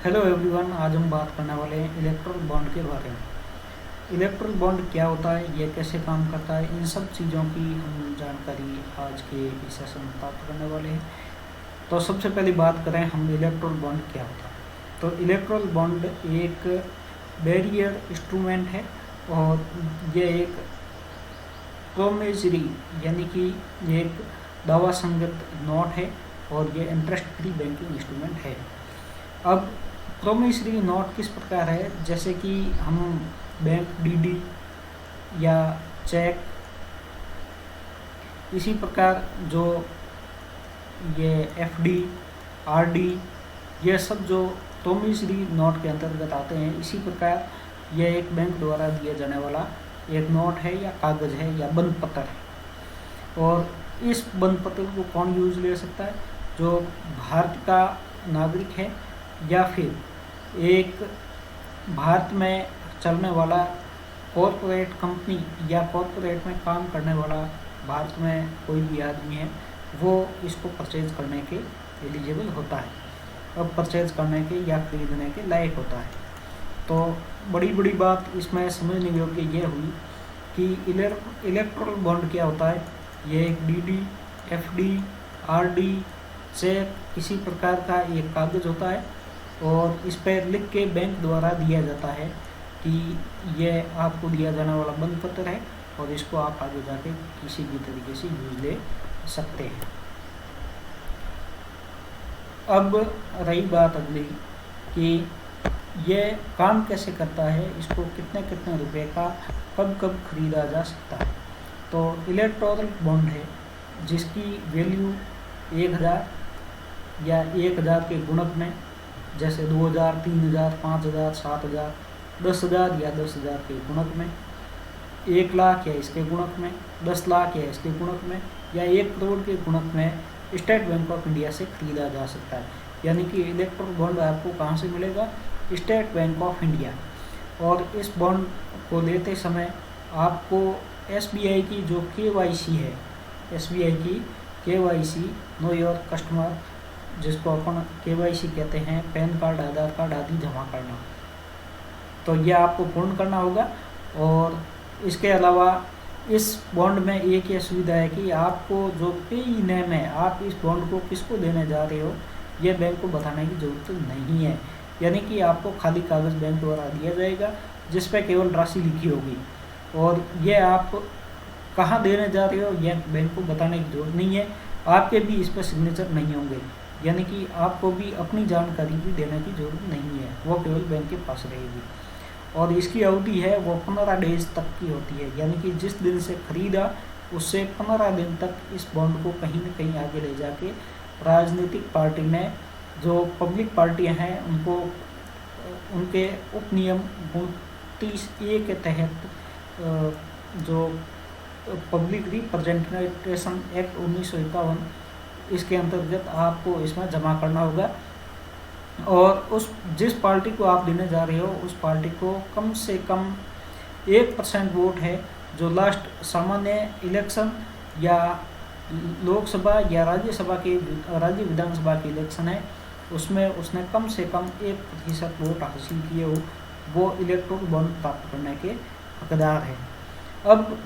Hello everyone, आज हम बात करने वाले हैं इलेक्ट्रल बॉन्ड के बारे में। इलेक्ट्रल बॉन्ड क्या होता है, ये कैसे काम करता है, इन सब चीज़ों की हम जानकारी आज के इस सेशन में प्राप्त करने वाले हैं। तो सबसे पहली बात करें हम इलेक्ट्रल बॉन्ड क्या होता है। तो इलेक्ट्रल बॉन्ड एक बैरियर इंस्ट्रूमेंट है और ये एक प्रोमिसरी यानी कि ये एक दावा संगत नोट है और ये इंटरेस्ट फ्री बैंकिंग इंस्ट्रूमेंट है। अब प्रोमिसरी नोट किस प्रकार है, जैसे कि हम बैंक डीडी या चेक, इसी प्रकार जो ये एफडी आरडी, ये सब जो प्रोमिसरी नोट के अंतर्गत आते हैं, इसी प्रकार यह एक बैंक द्वारा दिया जाने वाला एक नोट है या कागज़ है या बंद पत्र है। और इस बंद पत्र को कौन यूज ले सकता है, जो भारत का नागरिक है या फिर एक भारत में चलने वाला कॉरपोरेट कंपनी या कॉरपोरेट में काम करने वाला भारत में कोई भी आदमी है, वो इसको परचेज करने के एलिजिबल होता है, अब परचेज करने के या खरीदने के लायक होता है। तो बड़ी बड़ी बात इसमें समझने योग्य ये हुई कि इलेक्ट्रल बॉन्ड क्या होता है। ये एक डीडी, एफडी, आरडी, चेक, इसी प्रकार का एक कागज़ होता है और इस पर लिख के बैंक द्वारा दिया जाता है कि यह आपको दिया जाने वाला बंद पत्र है और इसको आप आगे जाके किसी भी तरीके से यूज ले सकते हैं। अब रही बात अगली कि यह काम कैसे करता है, इसको कितने कितने रुपए का कब कब खरीदा जा सकता है। तो इलेक्ट्रल बॉन्ड है जिसकी वैल्यू 1000 या 1000 के गुणक में, जैसे 2000, 3000, 5000, 7000, 10,000 या 10,000 के गुणक में, 1 लाख या इसके गुणक में, 10 लाख या इसके गुणक में, या 1 करोड़ के गुणक में स्टेट बैंक ऑफ इंडिया से खरीदा जा सकता है। यानी कि इलेक्ट्रल बॉन्ड आपको कहाँ से मिलेगा, स्टेट बैंक ऑफ इंडिया। और इस बॉन्ड को लेते समय आपको SBI की जो KYC है, SBI की KYC नो योर कस्टमर, जिसको अपन KYC कहते हैं, पैन कार्ड, आधार कार्ड आदि जमा करना, तो यह आपको पूर्ण करना होगा। और इसके अलावा इस बॉन्ड में एक ये सुविधा है कि आपको जो पेई नेम है, आप इस बॉन्ड को किसको देने जा रहे हो, यह बैंक को बताने की ज़रूरत नहीं है। यानी कि आपको खाली कागज़ बैंक द्वारा दिया जाएगा जिस पर केवल राशि लिखी होगी और यह आप कहाँ देने जा रहे हो यह बैंक को बताने की जरूरत नहीं है। आपके भी इस पर सिग्नेचर नहीं होंगे, यानी कि आपको भी अपनी जानकारी भी देने की ज़रूरत नहीं है, वो केवल बैंक के पास रहेगी। और इसकी अवधि है वो 15 डेज तक की होती है, यानी कि जिस दिन से खरीदा उससे 15 दिन तक इस बॉन्ड को कहीं न कहीं आगे ले जाके राजनीतिक पार्टी में, जो पब्लिक पार्टियां हैं, उनको उनके उपनियम 29A के तहत जो पब्लिक रिप्रेजेंटेशन एक्ट 1951, इसके अंतर्गत आपको इसमें जमा करना होगा। और उस जिस पार्टी को आप देने जा रहे हो उस पार्टी को कम से कम 1% वोट है, जो लास्ट सामान्य इलेक्शन या लोकसभा या राज्य विधानसभा के इलेक्शन है, उसमें उसने कम से कम 1% वोट हासिल किए हो, वो इलेक्ट्रल बॉन्ड प्राप्त करने के हकदार है। अब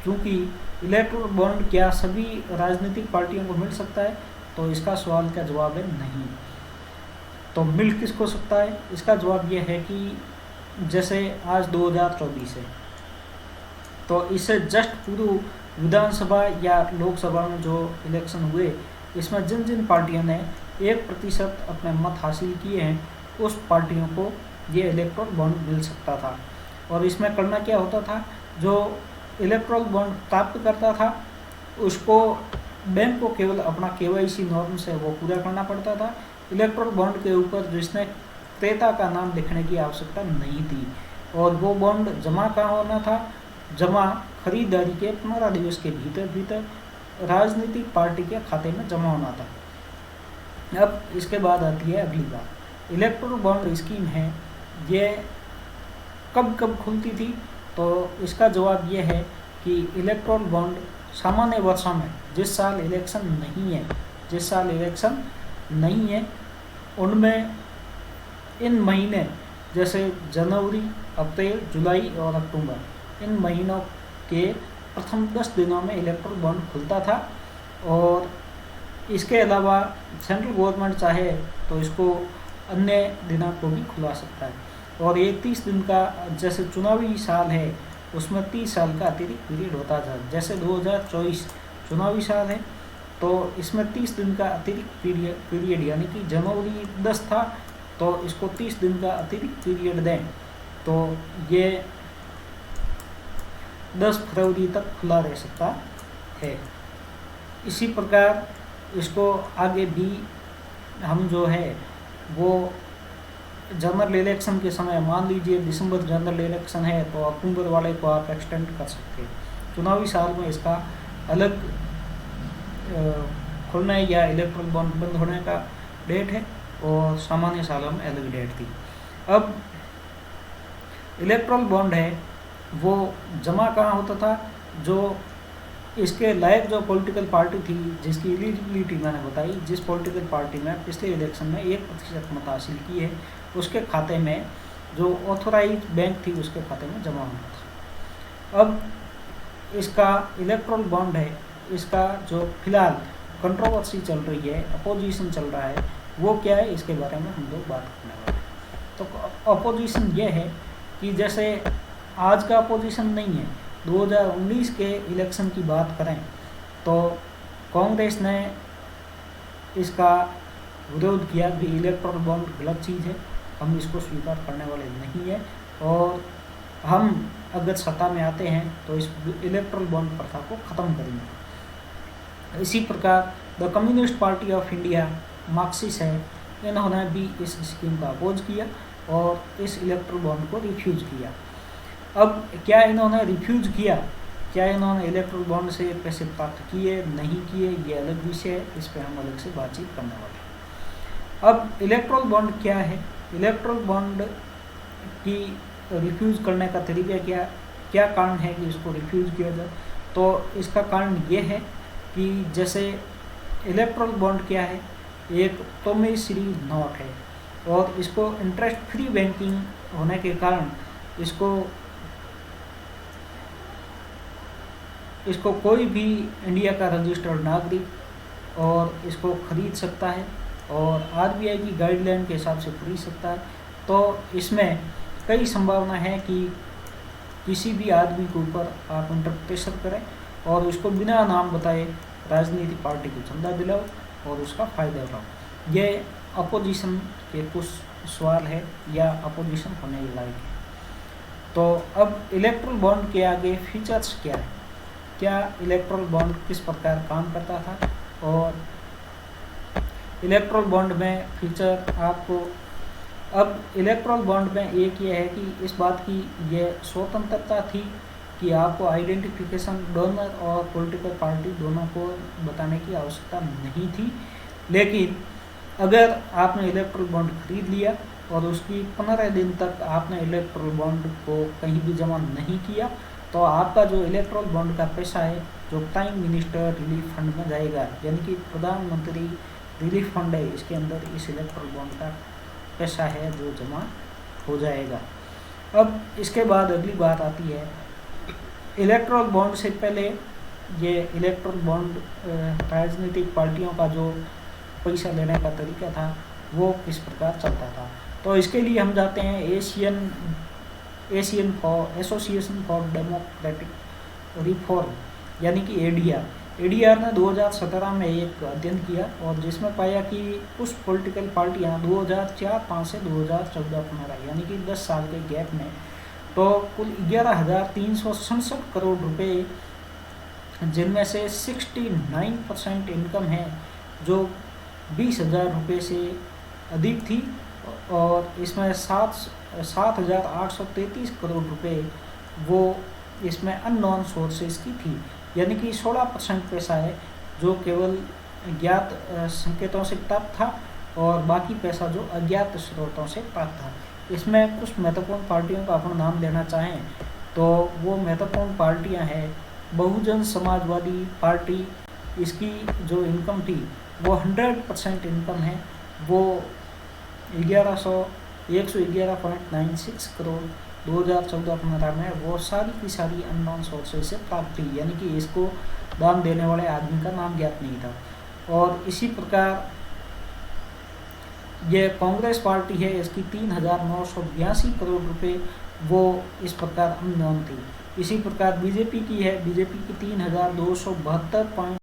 क्योंकि इलेक्ट्रल बॉन्ड क्या सभी राजनीतिक पार्टियों को मिल सकता है, तो इसका सवाल का जवाब है नहीं। तो मिल किसको सकता है, इसका जवाब यह है कि जैसे आज 2024 है, तो इससे जस्ट पूर्व विधानसभा या लोकसभा में जो इलेक्शन हुए, इसमें जिन जिन पार्टियों ने 1% अपने मत हासिल किए हैं, उस पार्टियों को ये इलेक्ट्रल बॉन्ड मिल सकता था। और इसमें करना क्या होता था, जो इलेक्ट्रल बॉन्ड प्राप्त करता था उसको बैंक को केवल अपना KYC नॉर्म से वो पूरा करना पड़ता था। इलेक्ट्रल बॉन्ड के ऊपर जिसने क्रेता का नाम लिखने की आवश्यकता नहीं थी। और वो बॉन्ड जमा कहाँ होना था, जमा खरीदारी के 15 दिवस के भीतर राजनीतिक पार्टी के खाते में जमा होना था। अब इसके बाद आती है अगली बात, इलेक्ट्रल बॉन्ड स्कीम है, ये कब कब खुलती थी। तो इसका जवाब ये है कि इलेक्ट्रल बॉन्ड सामान्य वर्षों में जिस साल इलेक्शन नहीं है उनमें इन महीने जैसे जनवरी, अप्रैल, जुलाई और अक्टूबर, इन महीनों के प्रथम 10 दिनों में इलेक्ट्रल बॉन्ड खुलता था। और इसके अलावा सेंट्रल गवर्नमेंट चाहे तो इसको अन्य दिनों को भी खुला सकता है। और ये 30 दिन का, जैसे चुनावी साल है उसमें 30 साल का अतिरिक्त पीरियड होता था। जैसे 2024 चुनावी साल है तो इसमें 30 दिन का अतिरिक्त पीरियड यानी कि जनवरी 10 था तो इसको 30 दिन का अतिरिक्त पीरियड दें तो ये 10 फरवरी तक खुला रह सकता है। इसी प्रकार इसको आगे भी हम जो है वो जनरल इलेक्शन के समय, मान लीजिए दिसंबर जनरल इलेक्शन है तो अक्टूबर वाले को आप एक्सटेंड कर सकते हैं। चुनावी साल में इसका अलग खुलने या इलेक्ट्रल बॉन्ड बंद होने का डेट है और सामान्य सालों में अलग डेट थी। अब इलेक्ट्रल बॉन्ड है वो जमा कहाँ होता था? जो इसके लायक जो पॉलिटिकल पार्टी थी जिसकी एलिजिबिलिटी मैंने बताई, जिस पॉलिटिकल पार्टी में पिछले इलेक्शन में 1% मत हासिल की है, उसके खाते में, जो ऑथोराइज बैंक थी उसके खाते में जमा होना था। अब इसका इलेक्ट्रल बॉन्ड है, इसका जो फिलहाल कंट्रोवर्सी चल रही है, अपोजिशन चल रहा है, वो क्या है इसके बारे में हम लोग बात करने वाले हैं। तो अपोजिशन ये है कि जैसे आज का अपोजिशन नहीं है, 2019 के इलेक्शन की बात करें तो कांग्रेस ने इसका विरोध किया कि इलेक्ट्रल बॉन्ड गलत चीज़ है, हम इसको स्वीकार करने वाले नहीं है और हम अगर सत्ता में आते हैं तो इस इलेक्ट्रल बॉन्ड प्रथा को ख़त्म करेंगे। इसी प्रकार the communist party of India, Marxist है, इन्होंने भी इस स्कीम का अपोज किया और इस इलेक्ट्रल बॉन्ड को रिफ्यूज़ किया। अब क्या इन्होंने रिफ्यूज़ किया, क्या इन्होंने इलेक्ट्रल बॉन्ड से पैसे प्राप्त किए, नहीं किए, ये अलग विषय है, इस पर हम अलग से बातचीत करने वाले हैं। अब इलेक्ट्रल बॉन्ड क्या है, इलेक्ट्रल बॉन्ड की रिफ्यूज़ करने का तरीका क्या कारण है कि इसको रिफ्यूज़ किया जाए? तो इसका कारण ये है कि जैसे इलेक्ट्रल बॉन्ड क्या है, एक प्रोमिसरी नोट है और इसको इंटरेस्ट फ्री बैंकिंग होने के कारण इसको कोई भी इंडिया का रजिस्टर्ड नागरिक और इसको खरीद सकता है और आरबीआई की गाइडलाइन के हिसाब से खरीद सकता है। तो इसमें कई संभावना है कि किसी भी आदमी के ऊपर आप इंटरप्रिटेशन करें और उसको बिना नाम बताए राजनीतिक पार्टी को चंदा दिलाओ और उसका फ़ायदा उठाओ। ये अपोजिशन के कुछ सवाल है या अपोजिशन होने के लायक है। तो अब इलेक्ट्रल बॉन्ड के आगे फीचर्स क्या है, क्या इलेक्ट्रल बॉन्ड किस प्रकार काम करता था और इलेक्ट्रल बॉन्ड में फीचर आपको, अब इलेक्ट्रल बॉन्ड में एक ये है कि इस बात की ये स्वतंत्रता थी कि आपको आइडेंटिफिकेशन डोनर और पॉलिटिकल पार्टी दोनों को बताने की आवश्यकता नहीं थी। लेकिन अगर आपने इलेक्ट्रल बॉन्ड खरीद लिया और उसकी 15 दिन तक आपने इलेक्ट्रल बॉन्ड को कहीं भी जमा नहीं किया तो आपका जो इलेक्ट्रल बॉन्ड का पैसा है जो प्राइम मिनिस्टर रिलीफ फंड में जाएगा, यानी कि प्रधानमंत्री रिलीफ फंड है, इसके अंदर इस इलेक्ट्रल बॉन्ड का पैसा है जो जमा हो जाएगा। अब इसके बाद अगली बात आती है इलेक्ट्रल बॉन्ड से पहले ये इलेक्ट्रल बॉन्ड राजनीतिक पार्टियों का जो पैसा लेने का तरीका था वो किस प्रकार चलता था। तो इसके लिए हम जाते हैं एसोसिएशन फॉर डेमोक्रेटिक रिफॉर्म यानी कि एडीआर ने 2017 में एक अध्ययन किया और जिसमें पाया कि कुछ पॉलिटिकल पार्टियां 2004-05 से 2014-15 यानी कि 10 साल के गैप में तो कुल 11,367 करोड़ रुपए, जिनमें से 69% इनकम है जो 20,000 रुपये से अधिक थी और इसमें 7,833 करोड़ रुपए वो इसमें अननोन सोर्सेज की थी, यानी कि 16% पैसा है जो केवल ज्ञात संकेतों से प्राप्त था और बाकी पैसा जो अज्ञात स्रोतों से प्राप्त था। इसमें कुछ महत्वपूर्ण पार्टियों का अपन नाम लेना चाहें तो वो महत्वपूर्ण पार्टियां हैं बहुजन समाजवादी पार्टी, इसकी जो इनकम थी वो 100% इनकम है वो 111.96 करोड़ 2014-15 में वो सारी की सारी अननोन सोर्सेज से प्राप्त हुई, यानी कि इसको दान देने वाले आदमी का नाम ज्ञात नहीं था। और इसी प्रकार ये कांग्रेस पार्टी है, इसकी 3,982 करोड़ रुपए वो इस प्रकार अननोन थी। इसी प्रकार बीजेपी की है, बीजेपी की 3,272